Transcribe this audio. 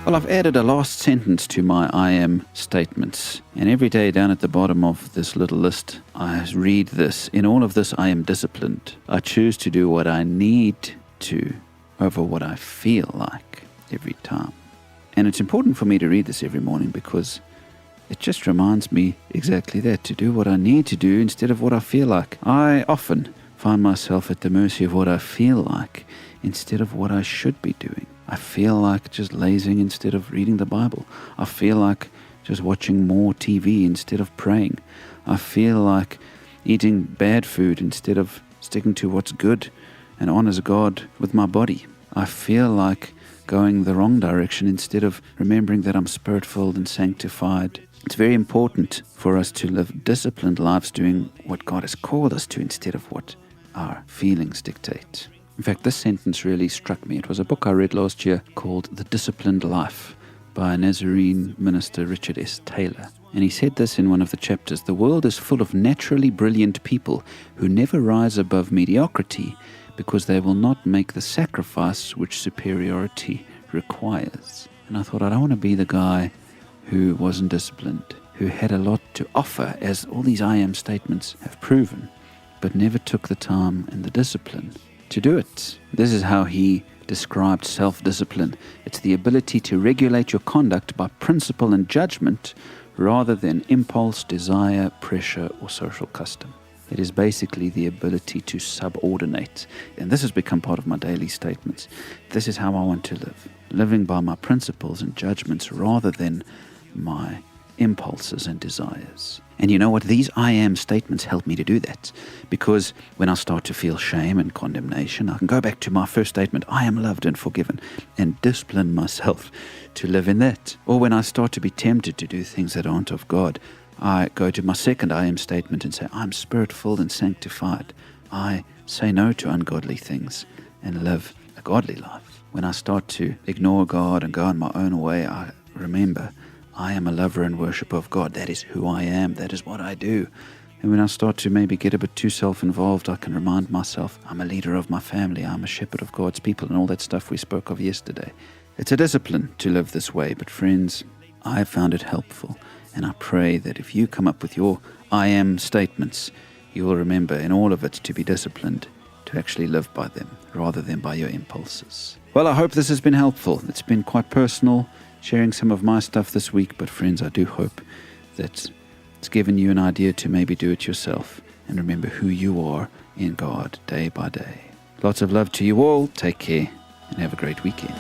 Well, I've added a last sentence to my I am statements. And every day down at the bottom of this little list, I read this. In all of this, I am disciplined. I choose to do what I need to over what I feel like every time. And it's important for me to read this every morning because it just reminds me exactly that, to do what I need to do instead of what I feel like. I often find myself at the mercy of what I feel like instead of what I should be doing. I feel like just lazing instead of reading the Bible. I feel like just watching more TV instead of praying. I feel like eating bad food instead of sticking to what's good and honors God with my body. I feel like going the wrong direction instead of remembering that I'm spirit-filled and sanctified. It's very important for us to live disciplined lives doing what God has called us to instead of what our feelings dictate. In fact, this sentence really struck me. It was a book I read last year called The Disciplined Life by Nazarene minister Richard S. Taylor. And he said this in one of the chapters: "The world is full of naturally brilliant people who never rise above mediocrity because they will not make the sacrifice which superiority requires." And I thought, I don't want to be the guy who wasn't disciplined, who had a lot to offer, as all these I am statements have proven, but never took the time and the discipline to do it. This is how he described self-discipline. It's the ability to regulate your conduct by principle and judgment rather than impulse, desire, pressure, or social custom. It is basically the ability to subordinate. And this has become part of my daily statements. This is how I want to live. Living by my principles and judgments rather than my impulses and desires. And you know what? These I am statements help me to do that. Because when I start to feel shame and condemnation, I can go back to my first statement, I am loved and forgiven, and discipline myself to live in that. Or when I start to be tempted to do things that aren't of God, I go to my second I am statement and say, I'm spirit-filled and sanctified. I say no to ungodly things and live a godly life. When I start to ignore God and go on my own way, I remember I am a lover and worshiper of God. That is who I am. That is what I do. And when I start to maybe get a bit too self-involved, I can remind myself I'm a leader of my family. I'm a shepherd of God's people and all that stuff we spoke of yesterday. It's a discipline to live this way. But friends, I have found it helpful. And I pray that if you come up with your I am statements, you will remember in all of it to be disciplined, to actually live by them rather than by your impulses. Well, I hope this has been helpful. It's been quite personal, sharing some of my stuff this week, but friends, I do hope that it's given you an idea to maybe do it yourself and remember who you are in God day by day. Lots of love to you all. Take care and have a great weekend.